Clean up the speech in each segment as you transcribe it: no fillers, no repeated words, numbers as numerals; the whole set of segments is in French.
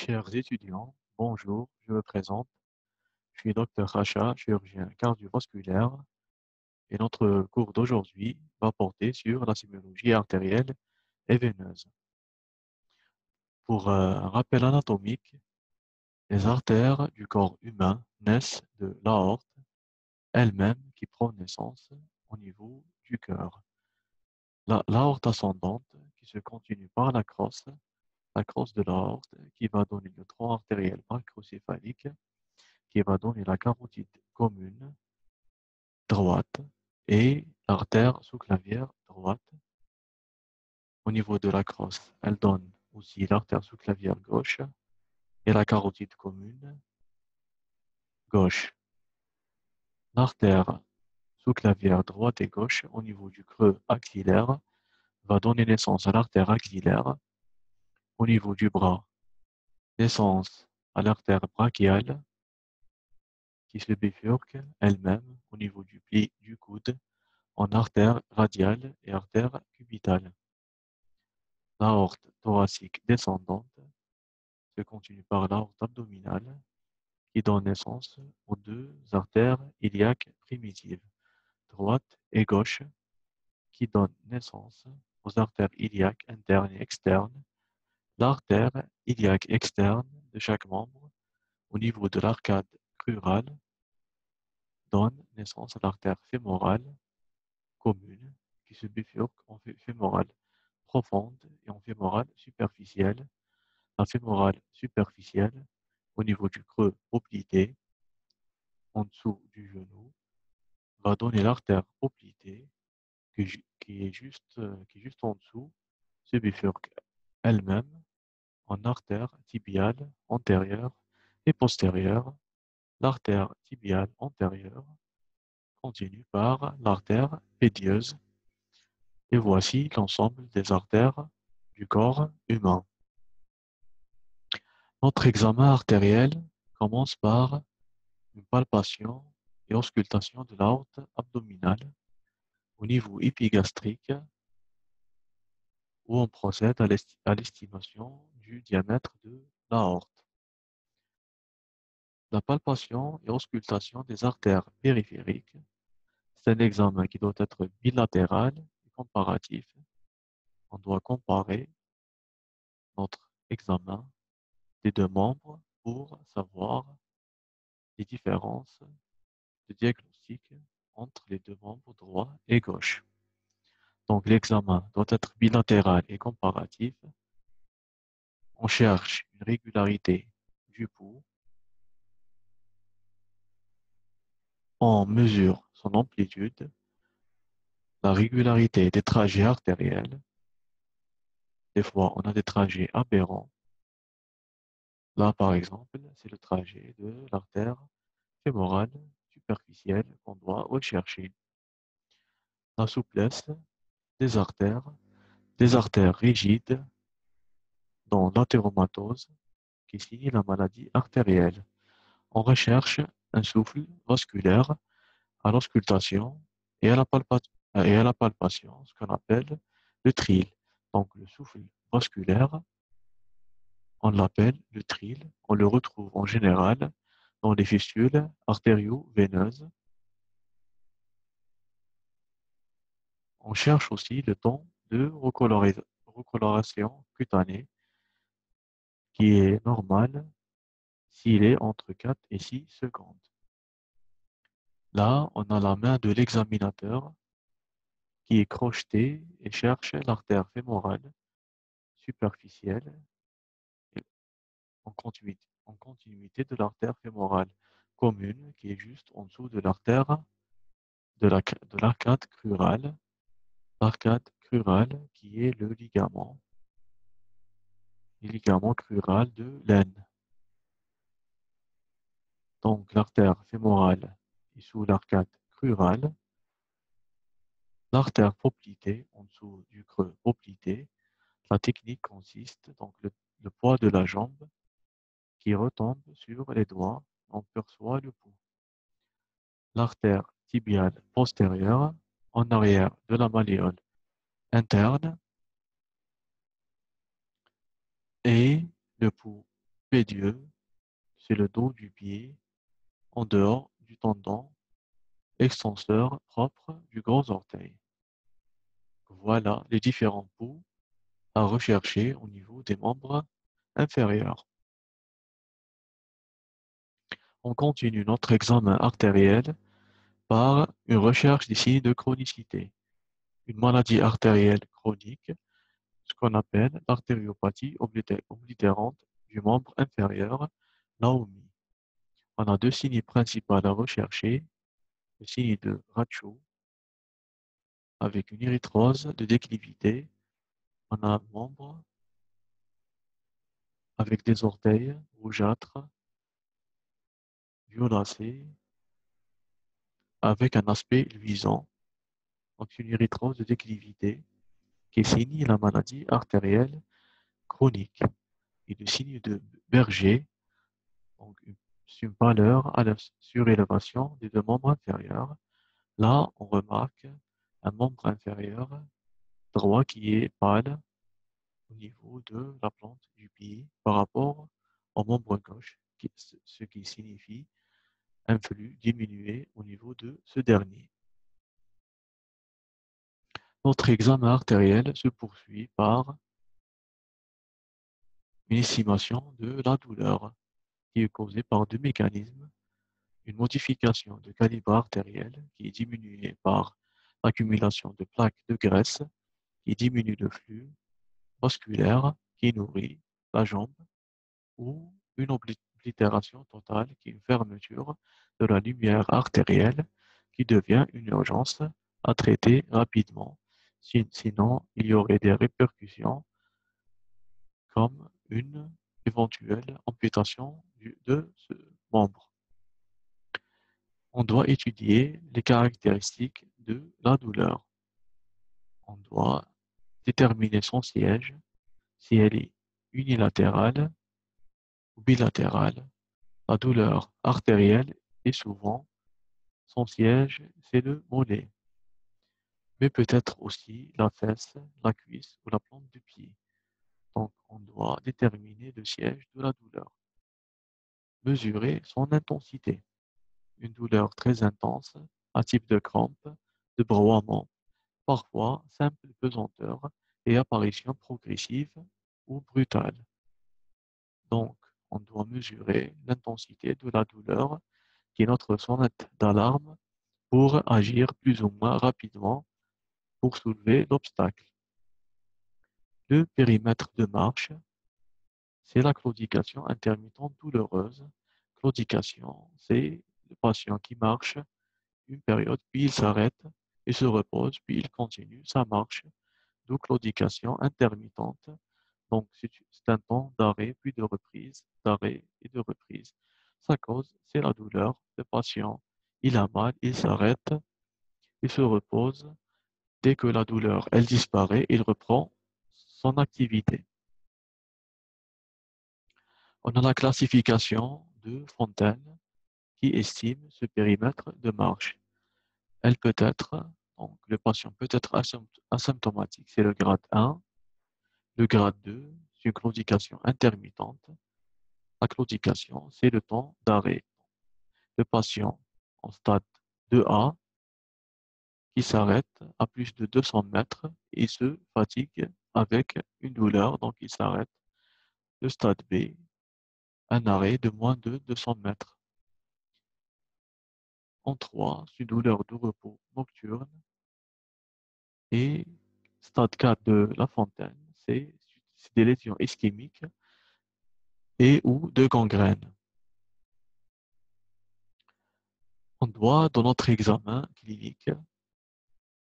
Chers étudiants, bonjour, je me présente. Je suis Dr Racha, chirurgien cardiovasculaire, et notre cours d'aujourd'hui va porter sur la sémiologie artérielle et veineuse. Pour un rappel anatomique, les artères du corps humain naissent de l'aorte elle-même qui prend naissance au niveau du cœur. L'aorte ascendante qui se continue par la crosse de l'aorte qui va donner le tronc artériel macrocéphalique qui va donner la carotide commune droite et l'artère sous-clavière droite. Au niveau de la crosse, elle donne aussi l'artère sous-clavière gauche et la carotide commune gauche. L'artère sous-clavière droite et gauche au niveau du creux axillaire va donner naissance à l'artère axillaire. Au niveau du bras, naissance à l'artère brachiale qui se bifurque elle-même au niveau du pli du coude en artère radiale et artère cubitale. L'aorte thoracique descendante se continue par l'aorte abdominale qui donne naissance aux deux artères iliaques primitives, droite et gauche, qui donnent naissance aux artères iliaques internes et externes. L'artère iliaque externe de chaque membre au niveau de l'arcade crurale donne naissance à l'artère fémorale commune qui se bifurque en fémorale profonde et en fémorale superficielle. La fémorale superficielle au niveau du creux poplité, en dessous du genou, va donner l'artère poplitée qui est juste en dessous, se bifurque elle-même en artère tibiale antérieure et postérieure. L'artère tibiale antérieure continue par l'artère pédieuse. Et voici l'ensemble des artères du corps humain. Notre examen artériel commence par une palpation et auscultation de l'aorte abdominale au niveau épigastrique où on procède à l'estimation du diamètre de l'aorte. La palpation et auscultation des artères périphériques, c'est un examen qui doit être bilatéral et comparatif. On doit comparer notre examen des deux membres pour savoir les différences de diagnostic entre les deux membres droit et gauche. Donc l'examen doit être bilatéral et comparatif. On cherche une régularité du pouls. On mesure son amplitude, la régularité des trajets artériels. Des fois, on a des trajets aberrants. Là, par exemple, c'est le trajet de l'artère fémorale superficielle qu'on doit rechercher. La souplesse des artères rigides dans l'athéromatose qui signe la maladie artérielle. On recherche un souffle vasculaire à l'auscultation et à la palpation, ce qu'on appelle le trile. Donc le souffle vasculaire, on l'appelle le trile. On le retrouve en général dans les fistules artério-veineuses. On cherche aussi le temps de recoloration cutanée qui est normal s'il est entre 4 et 6 secondes. Là, on a la main de l'examinateur qui est crochetée et cherche l'artère fémorale superficielle en continuité de l'artère fémorale commune qui est juste en dessous de l'artère de l'arcade crurale. L'arcade crurale qui est le ligament crural de l'aine. Donc l'artère fémorale est sous l'arcade crurale. L'artère poplitée en dessous du creux poplité. La technique consiste donc le poids de la jambe qui retombe sur les doigts, on perçoit le pouls. L'artère tibiale postérieure en arrière de la malléole interne et le pouls Pédieux, c'est le dos du pied en dehors du tendon extenseur propre du gros orteil. Voilà les différents pouls à rechercher au niveau des membres inférieurs. On continue notre examen artériel par une recherche des signes de chronicité. Une maladie artérielle chronique, ce qu'on appelle l'artériopathie oblitérante du membre inférieur, l'AOMI. On a deux signes principaux à rechercher, le signe de Rachou avec une érythrose de déclivité. On a un membre avec des orteils rougeâtres, violacés, avec un aspect luisant, donc une érythrose de déclivité qui signe la maladie artérielle chronique. Et le signe de Berger, donc c'est une pâleur à la surélévation des deux membres inférieurs. Là, on remarque un membre inférieur droit qui est pâle au niveau de la plante du pied par rapport au membre gauche, ce qui signifie un flux diminué au niveau de ce dernier. Notre examen artériel se poursuit par une estimation de la douleur qui est causée par deux mécanismes, une modification de calibre artériel qui est diminuée par l'accumulation de plaques de graisse qui diminue le flux vasculaire qui nourrit la jambe ou une oblitération totale qui est une fermeture de la lumière artérielle qui devient une urgence à traiter rapidement. Sinon, il y aurait des répercussions comme une éventuelle amputation de ce membre. On doit étudier les caractéristiques de la douleur. On doit déterminer son siège, si elle est unilatérale ou bilatérale. La douleur artérielle est souvent, son siège, c'est le mollet, mais peut-être aussi la fesse, la cuisse ou la plante du pied. Donc, on doit déterminer le siège de la douleur. Mesurer son intensité. Une douleur très intense, un type de crampe, de broiement, parfois simple pesanteur et apparition progressive ou brutale. Donc, on doit mesurer l'intensité de la douleur qui est notre sonnette d'alarme pour agir plus ou moins rapidement pour soulever l'obstacle. Le périmètre de marche, c'est la claudication intermittente douloureuse. Claudication, c'est le patient qui marche une période, puis il s'arrête et se repose, puis il continue sa marche. D'où claudication intermittente. Donc, c'est un temps d'arrêt, puis de reprise, d'arrêt et de reprise. Sa cause, c'est la douleur. Le patient, il a mal, il s'arrête, il se repose. Dès que la douleur, elle disparaît, il reprend son activité. On a la classification de Fontaine qui estime ce périmètre de marche. Elle peut être, donc le patient peut être asymptomatique, c'est le grade 1. Le grade 2, c'est une claudication intermittente. La claudication, c'est le temps d'arrêt. Le patient en stade 2A qui s'arrête à plus de 200 mètres et se fatigue avec une douleur, donc il s'arrête. Le stade B, un arrêt de moins de 200 mètres. En 3, c'est une douleur de repos nocturne. Et stade 4 de La Fontaine, c'est des lésions ischémiques et ou de gangrène. On doit, dans notre examen clinique,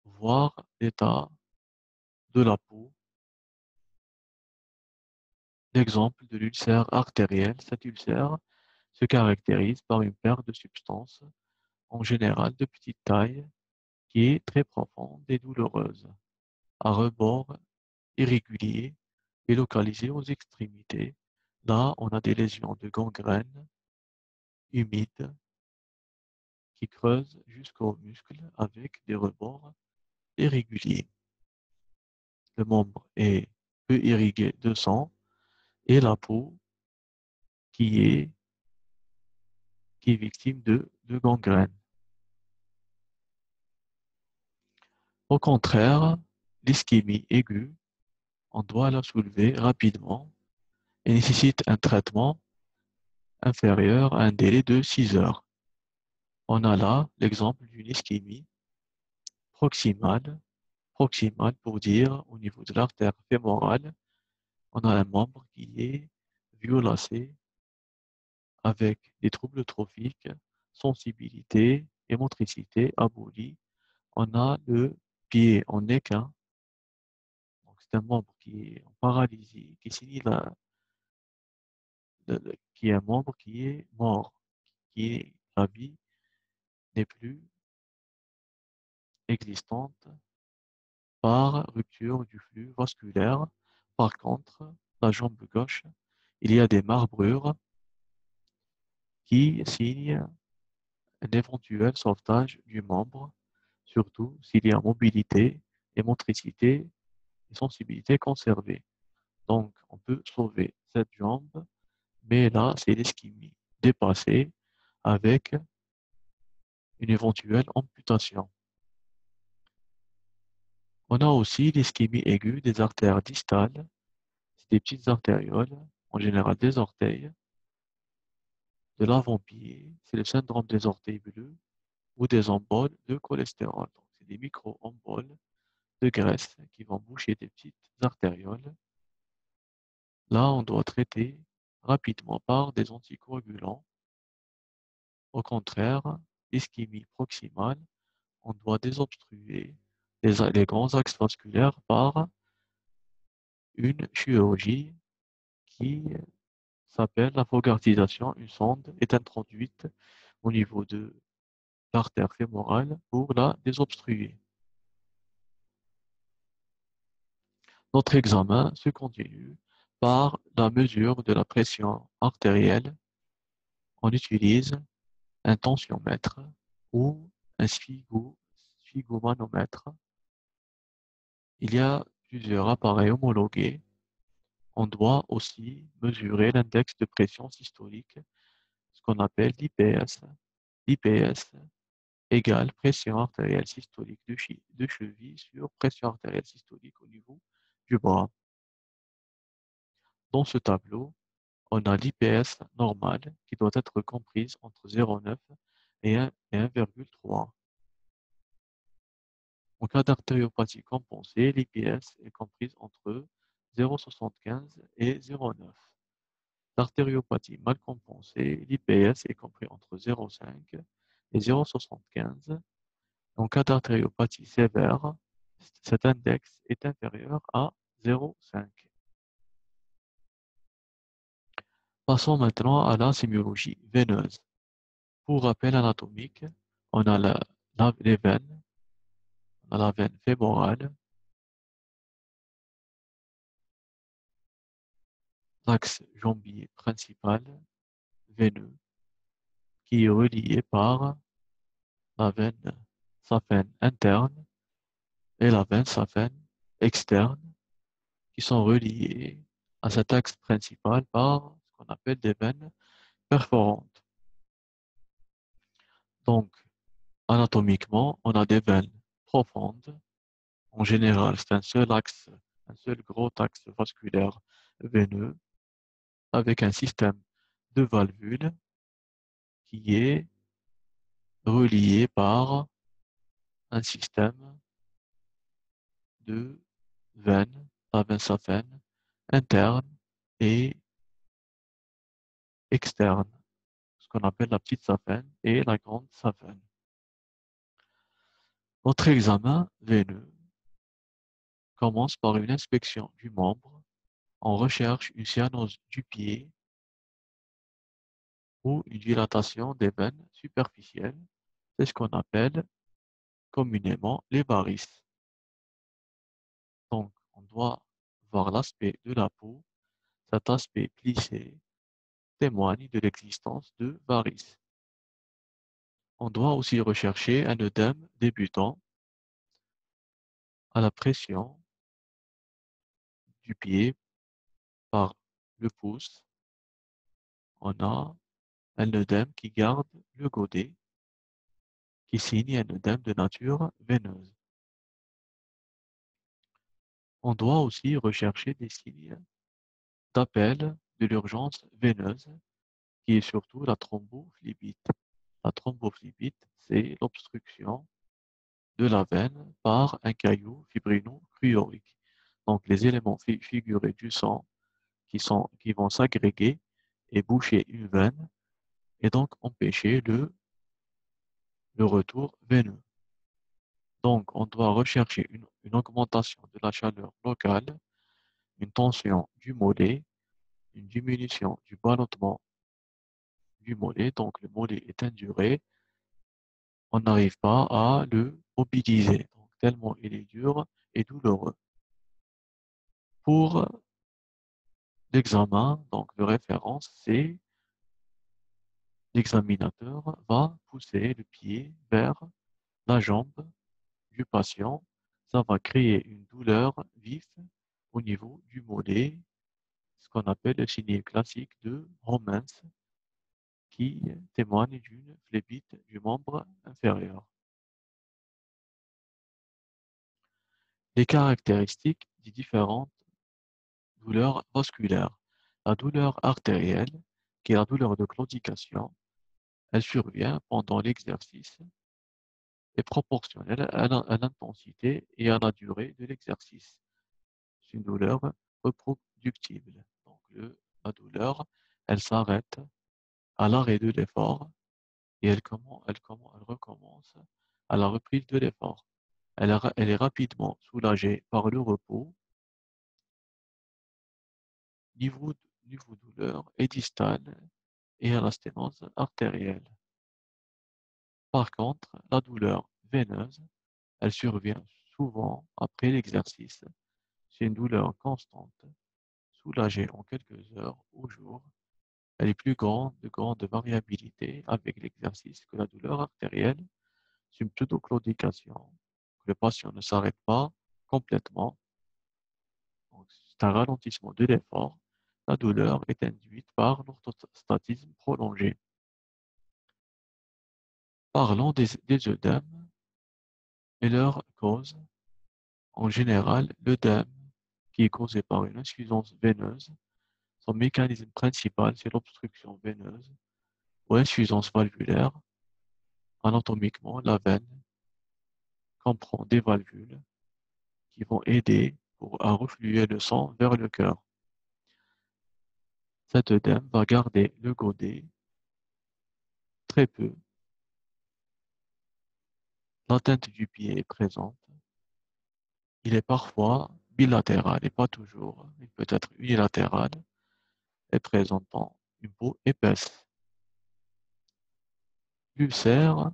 voir l'état de la peau. L'exemple de l'ulcère artériel, cet ulcère se caractérise par une perte de substance, en général de petite taille, qui est très profonde et douloureuse, à rebord irrégulier et localisé aux extrémités. Là, on a des lésions de gangrène humides qui creusent jusqu'aux muscles avec des rebords irréguliers. Le membre est peu irrigué de sang et la peau qui est victime de gangrène. Au contraire, l'ischémie aiguë, on doit la soulever rapidement et nécessite un traitement inférieur à un délai de 6 heures. On a là l'exemple d'une ischémie proximale, pour dire au niveau de l'artère fémorale, on a un membre qui est violacé avec des troubles trophiques, sensibilité et motricité abolie. On a le pied en équin, donc c'est un membre qui est en paralysie, qui signifie qui est un membre qui est mort, la vie n'est plus existante par rupture du flux vasculaire. Par contre, la jambe gauche, il y a des marbrures qui signent un éventuel sauvetage du membre, surtout s'il y a mobilité et motricité et sensibilité conservées. Donc, on peut sauver cette jambe, mais là, c'est l'ischémie dépassée avec une éventuelle amputation. On a aussi l'ischémie aiguë des artères distales, c'est des petites artérioles, en général des orteils, de l'avant-pied, c'est le syndrome des orteils bleus ou des emboles de cholestérol. Donc, c'est des micro-emboles de graisse qui vont boucher des petites artérioles. Là, on doit traiter rapidement par des anticoagulants. Au contraire, l'ischémie proximale, on doit désobstruer les grands axes vasculaires par une chirurgie qui s'appelle la focardisation. Une sonde est introduite au niveau de l'artère fémorale pour la désobstruer. Notre examen se continue par la mesure de la pression artérielle. On utilise un tensiomètre ou un sphygmonomètre. Il y a plusieurs appareils homologués. On doit aussi mesurer l'index de pression systolique, ce qu'on appelle l'IPS. L'IPS égale pression artérielle systolique de cheville sur pression artérielle systolique au niveau du bras. Dans ce tableau, on a l'IPS normale qui doit être comprise entre 0,9 et 1,3. En cas d'artériopathie compensée, l'IPS est comprise entre 0,75 et 0,9. L'artériopathie mal compensée, l'IPS est compris entre 0,5 et 0,75. En cas d'artériopathie sévère, cet index est inférieur à 0,5. Passons maintenant à la sémiologie veineuse. Pour rappel anatomique, on a les veines, on a la veine fémorale, l'axe jambier principal veineux qui est relié par la veine saphène interne et la veine saphène externe qui sont reliés à cet axe principal par ce qu'on appelle des veines perforantes. Donc, anatomiquement, on a des veines profondes. En général, c'est un seul axe, un seul gros axe vasculaire veineux avec un système de valvules qui est relié par un système de veines, la veine saphène interne et externe, ce qu'on appelle la petite saphène et la grande saphène. Notre examen veineux commence par une inspection du membre. On recherche une cyanose du pied ou une dilatation des veines superficielles. C'est ce qu'on appelle communément les varices. Donc, on doit voir l'aspect de la peau. Cet aspect plissé témoigne de l'existence de varices. On doit aussi rechercher un œdème débutant à la pression du pied par le pouce. on a un œdème qui garde le godet, qui signe un œdème de nature veineuse. On doit aussi rechercher des signes d'appel de l'urgence veineuse, qui est surtout la thrombophlébite. La thrombophlébite, c'est l'obstruction de la veine par un caillou fibrino-chlorique. Donc, les éléments figurés du sang qui vont s'agréger et boucher une veine et donc empêcher le retour veineux. Donc, on doit rechercher une augmentation de la chaleur locale, une tension du mollet, une diminution du ballonnement du mollet. Donc, le mollet est induré, on n'arrive pas à le mobiliser, donc, tellement il est dur et douloureux. Pour l'examen, donc de référence, c'est l'examinateur va pousser le pied vers la jambe du patient. Ça va créer une douleur vive au niveau du mollet, ce qu'on appelle le signe classique de Romans, qui témoigne d'une phlébite du membre inférieur. Les caractéristiques des différentes douleurs vasculaires. La douleur artérielle, qui est la douleur de claudication, elle survient pendant l'exercice, est proportionnelle à l'intensité et à la durée de l'exercice. C'est une douleur reproductible. Donc, la douleur, elle s'arrête à l'arrêt de l'effort et elle recommence à la reprise de l'effort. Elle est rapidement soulagée par le repos. Niveau, niveau douleur est distal et à la sténose artérielle. Par contre, la douleur veineuse, elle survient souvent après l'exercice. C'est une douleur constante, soulagée en quelques heures au jour. Elle est plus grande, de grande variabilité avec l'exercice que la douleur artérielle. C'est une pseudo-claudication. Le patient ne s'arrête pas complètement. C'est un ralentissement de l'effort. La douleur est induite par l'orthostatisme prolongé. Parlons des œdèmes et leurs causes. En général, l'œdème, qui est causé par une insuffisance veineuse, son mécanisme principal, c'est l'obstruction veineuse ou insuffisance valvulaire. Anatomiquement, la veine comprend des valvules qui vont aider à refluer le sang vers le cœur. Cet œdème va garder le godet très peu. L'atteinte du pied est présente. Il est parfois bilatéral et pas toujours. Il peut être unilatéral et présentant une peau épaisse. L'ulcère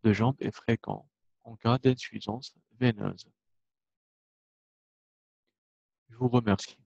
de jambe est fréquent en cas d'insuffisance veineuse. Je vous remercie.